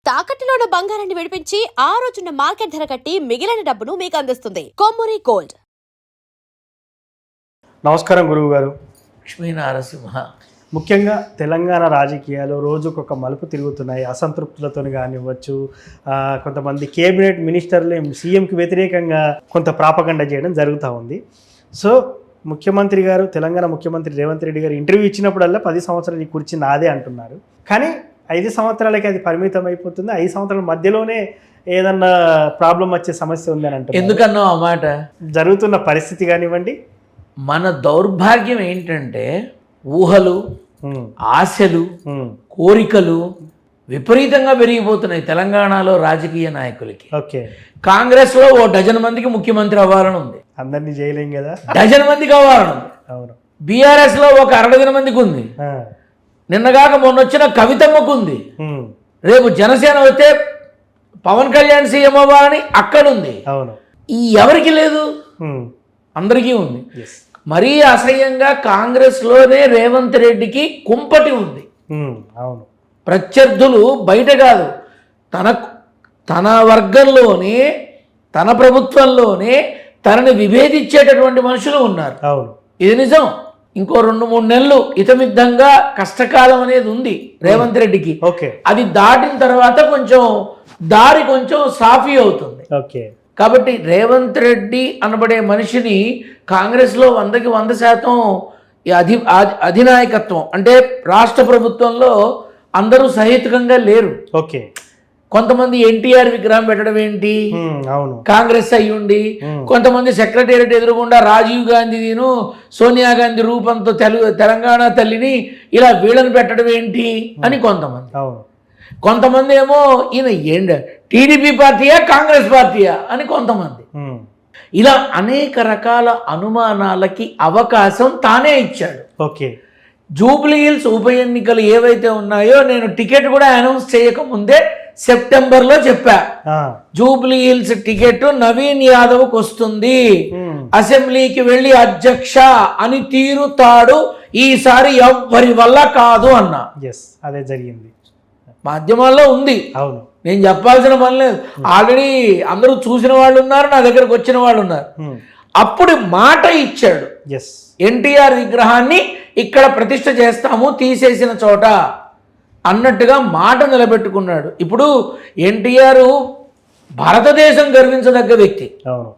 తాకట్టులో ఉన్న బంగారాన్ని విడిపించి ఆ రోజున్న మార్కెట్ ధర కట్టి మిగిలిన డబ్బును మీకు అందిస్తుంది కొమ్మూరి గోల్డ్. నమస్కారం గురువు గారు. లక్ష్మీ నారసింహ. ముఖ్యంగా తెలంగాణ రాజకీయాలు రోజుకొక మలుపు తిరుగుతున్నాయి. అసంతృప్తులతో కానివ్వచ్చు, కొంతమంది కేబినెట్ మినిస్టర్లు సీఎంకి వ్యతిరేకంగా కొంత ప్రాపగండ చేయడం జరుగుతూ ఉంది. సో ముఖ్యమంత్రి గారు, తెలంగాణ ముఖ్యమంత్రి రేవంత్ రెడ్డి గారు ఇంటర్వ్యూ ఇచ్చినప్పుడల్లా 10 సంవత్సరాలు ఈ కుర్చీ నాదే అంటున్నారు. కానీ 5 సంవత్సరాలకి అది పరిమితం అయిపోతుంది. 5 సంవత్సరాల మధ్యలోనే ఏదన్నా ప్రాబ్లం వచ్చే సమస్య ఉందని అంటారు. ఎందుకన్నావు ఆ మాట? జరుగుతున్న పరిస్థితి కానివ్వండి. మన దౌర్భాగ్యం ఏంటంటే ఊహలు, ఆశలు, కోరికలు విపరీతంగా పెరిగిపోతున్నాయి తెలంగాణలో రాజకీయ నాయకులకి. ఓకే, కాంగ్రెస్లో ఓ డజన్ మందికి ముఖ్యమంత్రి అవ్వాలని ఉంది. అందరినీ చేయలేం కదా. డజన్ మందికి అవ్వాలని ఉంది. అవును. బీఆర్ఎస్లో ఒక 60 మందికి ఉంది. నిన్నగాక మొన్న వచ్చిన కవితమ్మకు ఉంది. రేపు జనసేన వస్తే పవన్ కళ్యాణ్ సీఎం అవ్వాలని అక్కడుంది. అవును. ఈ ఎవరికి లేదు? అందరికీ ఉంది. మరీ అసహ్యంగా కాంగ్రెస్లోనే రేవంత్ రెడ్డికి కుంపటి ఉంది. అవును. ప్రత్యర్థులు బయట కాదు, తన వర్గంలోనే, తన ప్రభుత్వంలోనే తనని విభేదించేటటువంటి మనుషులు ఉన్నారు. అవును, ఇది నిజం. ఇంకో 2-3 నెలలు ఇతమిద్దంగా కష్టకాలం అనేది ఉంది రేవంత్ రెడ్డికి. ఓకే, అది దాటిన తర్వాత దారి కొంచెం సాఫీ అవుతుంది. ఓకే. కాబట్టి రేవంత్ రెడ్డి అనబడే మనిషిని కాంగ్రెస్లో 100కి 100% అధినాయకత్వం అంటే రాష్ట్ర ప్రభుత్వంలో అందరూ సహేతుకంగా లేరు. ఓకే. కొంతమంది ఎన్టీఆర్ విగ్రహం పెట్టడం ఏంటి, అవును, కాంగ్రెస్ అయ్యుండి, కొంతమంది సెక్రటేరియట్ ఎదురుగుండా రాజీవ్ గాంధీను, సోనియా గాంధీ రూపంతో తెలంగాణ తల్లిని ఇలా వీళ్ళని పెట్టడం ఏంటి అని కొంతమంది. అవును. కొంతమంది ఏమో ఈయన టీడీపీ పార్టీయా కాంగ్రెస్ పార్టీయా అని కొంతమంది. ఇలా అనేక రకాల అనుమానాలకి అవకాశం తానే ఇచ్చాడు. ఓకే. జూబ్లీ హిల్స్ ఉప ఎన్నికలు ఏవైతే ఉన్నాయో నేను టికెట్ కూడా అనౌన్స్ చేయకముందే సెప్టెంబర్లో చెప్పా, జూబ్లీ హిల్స్ టికెట్ నవీన్ యాదవ్కి వస్తుంది, అసెంబ్లీకి వెళ్ళి అధ్యక్ష అని తీరుతాడు, ఈసారి ఎవ్వరి వల్ల కాదు అన్నా. అదే జరిగింది. మాధ్యమాల్లో ఉంది. అవును, నేను చెప్పాల్సిన పని లేదు. ఆల్రెడీ అందరూ చూసిన వాళ్ళు ఉన్నారు, నా దగ్గరకు వచ్చిన వాళ్ళు ఉన్నారు. అప్పుడు మాట ఇచ్చాడు, ఎన్టీఆర్ విగ్రహాన్ని ఇక్కడ ప్రతిష్ఠ చేస్తాము తీసేసిన చోట అన్నట్టుగా మాట నిలబెట్టుకున్నాడు. ఇప్పుడు ఎన్టీఆర్ భారతదేశం గర్వించదగ్గ వ్యక్తి. అవును.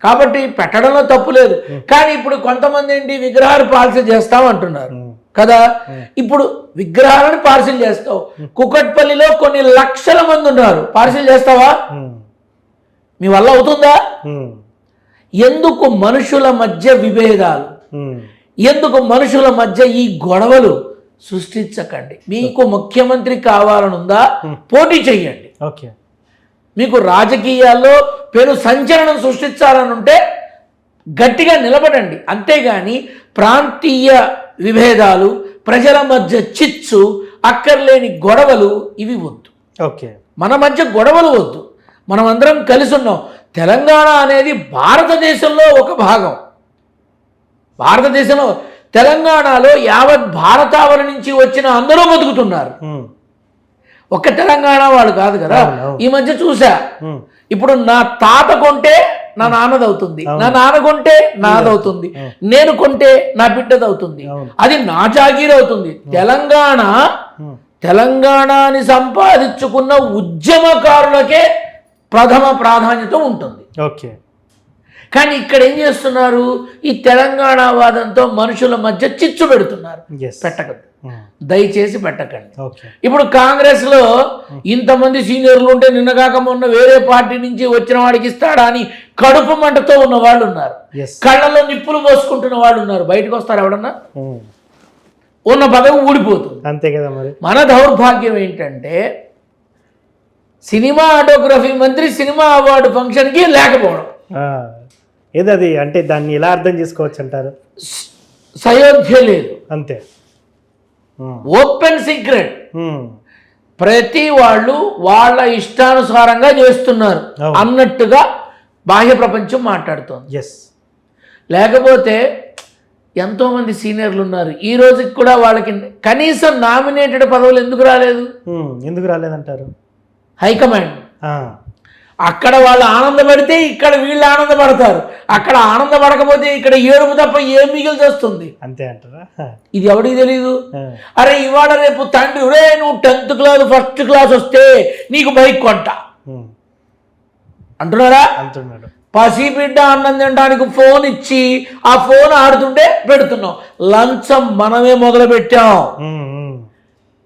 కాబట్టి పెట్టడంలో తప్పు లేదు. కానీ ఇప్పుడు కొంతమంది ఏంటి విగ్రహాలు పార్సిల్ చేస్తామంటున్నారు కదా. ఇప్పుడు విగ్రహాలను పార్సిల్ చేస్తావు, కుకట్పల్లిలో కొన్ని లక్షల మంది ఉన్నారు, పార్సిల్ చేస్తావా? మీ వల్ల అవుతుందా? ఎందుకు మనుషుల మధ్య విభేదాలు, ఎందుకు మనుషుల మధ్య ఈ గొడవలు సృష్టించకండి. మీకు ముఖ్యమంత్రి కావాలనుందా, పోటీ చెయ్యండి. ఓకే. మీకు రాజకీయాల్లో పెను సంచలనం సృష్టించాలని ఉంటే గట్టిగా నిలబడండి. అంతేగాని ప్రాంతీయ విభేదాలు, ప్రజల మధ్య చిచ్చు, అక్కర్లేని గొడవలు ఇవి వద్దు. ఓకే. మన మధ్య గొడవలు వద్దు. మనం అందరం కలిసి ఉన్నాం. తెలంగాణ అనేది భారతదేశంలో ఒక భాగం. భారతదేశంలో తెలంగాణలో యావత్ భారతావని నుంచి వచ్చిన అందరూ బతుకుతున్నారు. ఒక్క తెలంగాణ వాళ్ళు కాదు కదా. ఈ మధ్య చూసా, ఇప్పుడు నా తాత కొంటే నా నాన్నదవుతుంది, నా నాన్న కొంటే నాదవుతుంది, నేను కొంటే నా బిడ్డదవుతుంది, అది నా జాగీర్ అవుతుంది. తెలంగాణని సంపాదించుకున్న ఉద్యమకారులకే ప్రథమ ప్రాధాన్యత ఉంటుంది. ఓకే. కానీ ఇక్కడ ఏం చేస్తున్నారు, ఈ తెలంగాణ వాదంతో మనుషుల మధ్య చిచ్చు పెడుతున్నారు. పెట్టకండి, దయచేసి పెట్టకండి. ఇప్పుడు కాంగ్రెస్లో ఇంతమంది సీనియర్లు ఉంటే నిన్నగాక మొన్న వేరే పార్టీ నుంచి వచ్చిన వాడికి ఇస్తాడా అని కడుపు మంటతో ఉన్న వాళ్ళు ఉన్నారు, కళ్ళల్లో నిప్పులు పోసుకుంటున్న వాళ్ళు ఉన్నారు. బయటకు వస్తారు ఎవడన్నా? ఉన్న పదవి ఊడిపోతుంది. అంతే కదా. మరి మన దౌర్భాగ్యం ఏంటంటే సినిమా ఆటోగ్రఫీ మంత్రి సినిమా అవార్డు ఫంక్షన్కి లేకపోవడం. ఏదది అంటే దాన్ని ఎలా అర్థం చేసుకోవచ్చు అంటారు? సయోధ్య లేదు, అంతే. Open secret. ప్రతి వాళ్ళు వాళ్ళ ఇష్టానుసారంగా చేస్తున్నారు అన్నట్టుగా బాహ్య ప్రపంచం మాట్లాడుతోంది. లేకపోతే ఎంతోమంది సీనియర్లు ఉన్నారు, ఈ రోజుకి కూడా వాళ్ళకి కనీసం నామినేటెడ్ పదవులు ఎందుకు రాలేదంటారు? హైకమాండ్. ఆ, అక్కడ వాళ్ళు ఆనందపడితే ఇక్కడ వీళ్ళు ఆనందపడతారు, అక్కడ ఆనందపడకపోతే ఇక్కడ ఏడుపు తప్ప ఏం మిగిలిచి వస్తుంది. అంతే అంటారా? ఇది ఎవడికి తెలీదు. ఆ, అరే ఇవాళ రేపు తండ్రి రే నువ్వు 10th క్లాస్ 1st క్లాస్ వస్తే నీకు బైక్ కొంటా ఉమ్, అంటున్నారా? అంటున్నాడు. పసిబిడ్డ అన్నం తినడానికి ఫోన్ ఇచ్చి ఆ ఫోన్ ఆడుతుంటే పెడుతున్నాం. లంచం మనమే మొదలు పెట్టాం. ఉమ్, ఉమ్,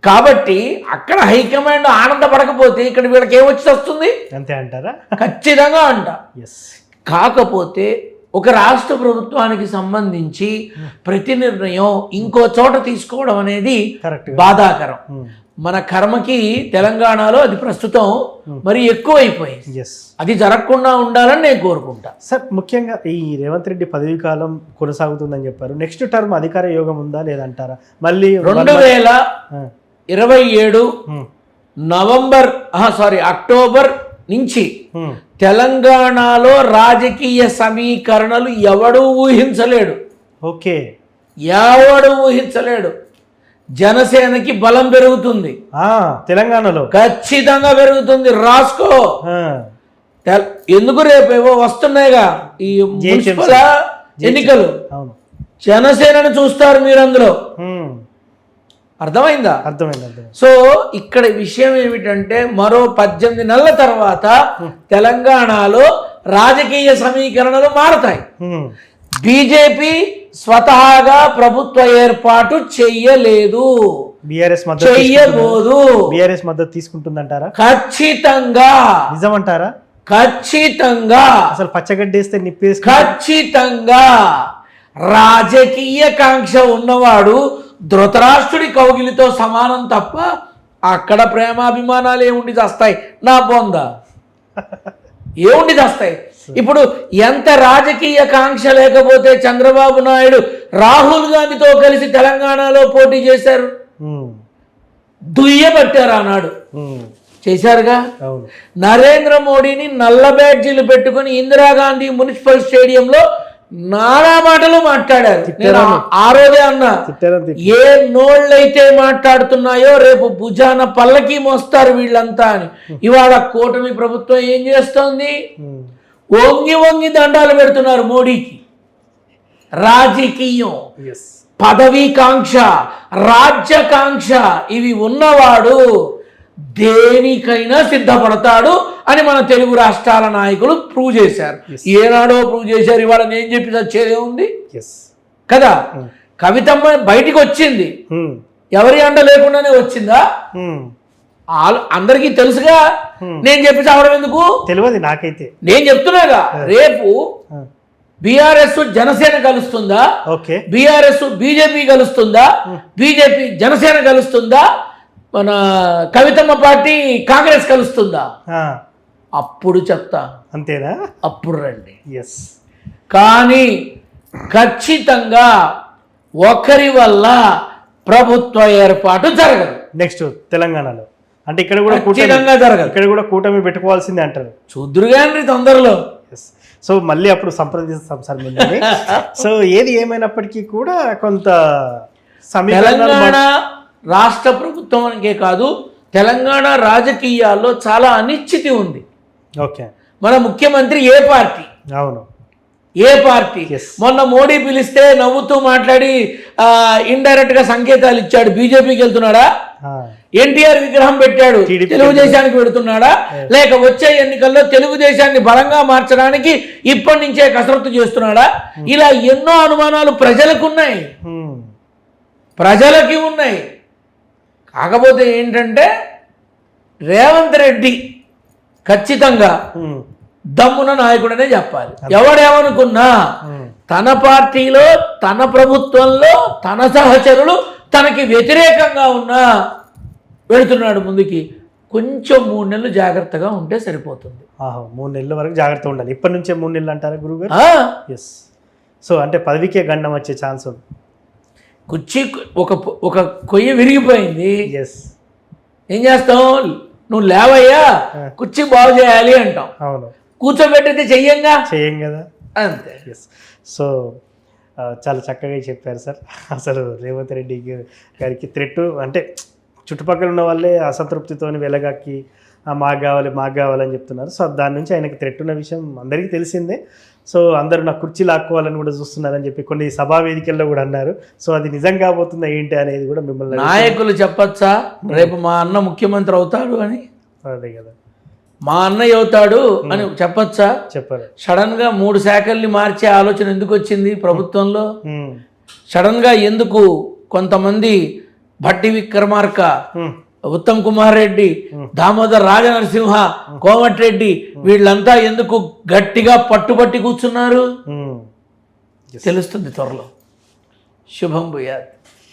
కాబట్టి అక్కడ హైకమాండ్ ఆనందపడకపోతే ఇక్కడ వీళ్ళకి ఏమొచ్చి వస్తుంది? అంతే అంటారా? ఖచ్చితంగా అంట. ఎస్. కాకపోతే ఒక రాష్ట్ర ప్రభుత్వానికి సంబంధించి ప్రతి నిర్ణయం ఇంకో చోట తీసుకోవడం అనేది కరెక్ట్. బాధాకరం. మన కర్మకి తెలంగాణలో అది ప్రస్తుతం మరి ఎక్కువైపోయింది. ఎస్. అది జరగకుండా ఉండాలని నేను కోరుకుంటా. సార్, ముఖ్యంగా ఈ రేవంత్ రెడ్డి పదవీ కాలం కొనసాగుతుందని చెప్పారు. నెక్స్ట్ టర్మ్ అధికార యోగం ఉందా లేదంటారా? మళ్ళీ 2027 అక్టోబర్ నుంచి తెలంగాణలో రాజకీయ సమీకరణలు ఎవడూ ఊహించలేడు. ఓకే. ఎవడు ఊహించలేడు. జనసేనకి బలం పెరుగుతుంది, తెలంగాణలో ఖచ్చితంగా పెరుగుతుంది. రాసుకో. ఆ, ఎందుకు రేపేవో వస్తున్నాయిగా ఈ మున్సిపల్ ఎన్నికలు, అవును. జనసేనను చూస్తారు మీరు అందులో. అర్థమైంది. సో ఇక్కడ విషయం ఏమిటంటే మరో 18 నెలల తర్వాత తెలంగాణలో రాజకీయ సమీకరణలు మారతాయి. బీజేపీ స్వతహాగా ప్రభుత్వ ఏర్పాటు చెయ్యలేదు, చెయ్యబోదు. బీఆర్ఎస్ మద్దతు తీసుకుంటుందంటారా? ఖచ్చితంగా. నిజమంటారా? ఖచ్చితంగా. అసలు పచ్చగడ్డేస్తే నిప్పేసి ఖచ్చితంగా. రాజకీయ కాంక్ష ఉన్నవాడు ధృతరాష్ట్రుడి కౌగిలితో సమానం తప్ప అక్కడ ప్రేమాభిమానాలు ఏముండి చేస్తాయి? నా బొంద ఏముండి చేస్తాయి? ఇప్పుడు ఎంత రాజకీయ కాంక్ష లేకపోతే చంద్రబాబు నాయుడు రాహుల్ గాంధీతో కలిసి తెలంగాణలో పోటీ చేశారు, దుయ్యబట్టారు ఆనాడు, చేశారుగా. నరేంద్ర మోడీని నల్ల బ్యాడ్జీలు పెట్టుకుని ఇందిరాగాంధీ మున్సిపల్ స్టేడియంలో నానా మాటలు మాట్లాడారు. నేను ఆ రోజే అన్నా, ఏ నోళ్ళైతే మాట్లాడుతున్నాయో రేపు భుజాన పల్లకి మోస్తారు వీళ్ళంతా అని. ఇవాళ కూటమి ప్రభుత్వం ఏం చేస్తోంది? వంగి వంగి దండాలు పెడుతున్నారు మోడీకి. రాజకీయం, పదవీ కాంక్ష, రాజ్యకాంక్ష ఇవి ఉన్నవాడు దేనికైనా సిద్ధపడతాడు అని మన తెలుగు రాష్ట్రాల నాయకులు ప్రూవ్ చేశారు. ఏనాడో ప్రూవ్ చేశారు. ఇవాళ నేను చెప్పి వచ్చేదే ఉంది కదా. కవితమ్మ బయటికి వచ్చింది, ఎవరి అండ లేకుండానే వచ్చిందా? అందరికీ తెలుసుగా. నేను చెప్పి చావడం ఎందుకు? తెలియదు నాకైతే. నేను చెప్తున్నాగా, రేపు బీఆర్ఎస్ జనసేన కలుస్తుందా, బీఆర్ఎస్ బీజేపీ కలుస్తుందా, బీజేపీ జనసేన కలుస్తుందా, మన కవితమ్మ పార్టీ కాంగ్రెస్ కలుస్తుందా? అప్పుడు చెప్తా. అంతేనా? అప్పుడు రండి. కానీ ఖచ్చితంగా ఒకరి వల్ల ప్రభుత్వ ఏర్పాటు జరగదు నెక్స్ట్ తెలంగాణలో. అంటే ఇక్కడ కూడా జరగదు. ఇక్కడ కూడా కూటమి పెట్టుకోవాల్సిందే అంటారు. చూద్దురుగాండి తొందరలో. సో మళ్ళీ అప్పుడు సంప్రదిస్తాం సార్ మిమ్మల్ని. సో ఏది ఏమైనప్పటికీ కూడా కొంత తెలంగాణ రాష్ట్ర ప్రభుత్వానికే కాదు తెలంగాణ రాజకీయాల్లో చాలా అనిశ్చితి ఉంది. ఓకే. మన ముఖ్యమంత్రి ఏ పార్టీ? అవును, ఏ పార్టీ? మొన్న మోడీ పిలిస్తే నవ్వుతూ మాట్లాడి ఇండైరెక్ట్ గా సంకేతాలు ఇచ్చాడు. బీజేపీకి వెళ్తున్నాడా? ఎన్టీఆర్ విగ్రహం పెట్టాడు, తెలుగుదేశానికి పెడుతున్నాడా? లేక వచ్చే ఎన్నికల్లో తెలుగుదేశాన్ని బలంగా మార్చడానికి ఇప్పటి నుంచే కసరత్తు చేస్తున్నాడా? ఇలా ఎన్నో అనుమానాలు ప్రజలకు ఉన్నాయి, ప్రజలకి ఉన్నాయి. కాకపోతే ఏంటంటే రేవంత్ రెడ్డి ఖచ్చితంగా దమ్మున నాయకుడనే చెప్పాలి. ఎవడేమనుకున్నా తన పార్టీలో, తన ప్రభుత్వంలో, తన సహచరులు తనకి వ్యతిరేకంగా ఉన్నా వెళుతున్నాడు ముందుకి. కొంచెం 3 నెలలు జాగ్రత్తగా ఉంటే సరిపోతుంది. 3 నెలల వరకు జాగ్రత్త ఉండాలి. ఇప్పటి నుంచే 3 నెలలు అంటారా గురుగారు? ఎస్. సో అంటే పదవికే గండం వచ్చే ఛాన్స్ ఉంది. కుర్చీ ఒక కొయ్య విరిగిపోయింది, ఏం చేస్తాం? నువ్వు లేవయ్యా కుర్చీ బాగు చేయాలి అంటాం. అవును, కూర్చోబెట్టితే చెయ్యం కదా, అంతే. సో చాలా చక్కగా చెప్పారు సార్. అసలు రేవంత్ రెడ్డి గారికి థ్రెట్ అంటే చుట్టుపక్కల ఉన్న వాళ్ళే అసంతృప్తితో వెళ్ళగాకి మాకు కావాలని చెప్తున్నారు. సో దాని నుంచి ఆయనకి థ్రెట్ ఉన్న విషయం అందరికీ తెలిసిందే. సో అందరూ నా కుర్చీ లాక్కోవాలని కూడా చూస్తున్నారని చెప్పి కొన్ని సభా వేదికల్లో కూడా అన్నారు. సో అది నిజం కాబోతుందా ఏంటి అనేది కూడా మిమ్మల్ని నాయకులు చెప్పచ్చా రేపు మా అన్న ముఖ్యమంత్రి అవుతాడు అని? అదే కదా, మా అన్నయ్య అవుతాడు అని చెప్పచ్చా? చెప్పారు. సడన్ గా 3 శాఖల్ని మార్చే ఆలోచన ఎందుకు వచ్చింది ప్రభుత్వంలో? సడన్ గా ఎందుకు కొంతమంది భట్టి విక్రమార్క, ఉత్తమ్ కుమార్ రెడ్డి, దామోదర్ రాజనరసింహ, కోమటిరెడ్డి వీళ్ళంతా ఎందుకు గట్టిగా పట్టుబట్టి కూర్చున్నారు? తెలుస్తుంది త్వరలో. శుభం భూయాత్.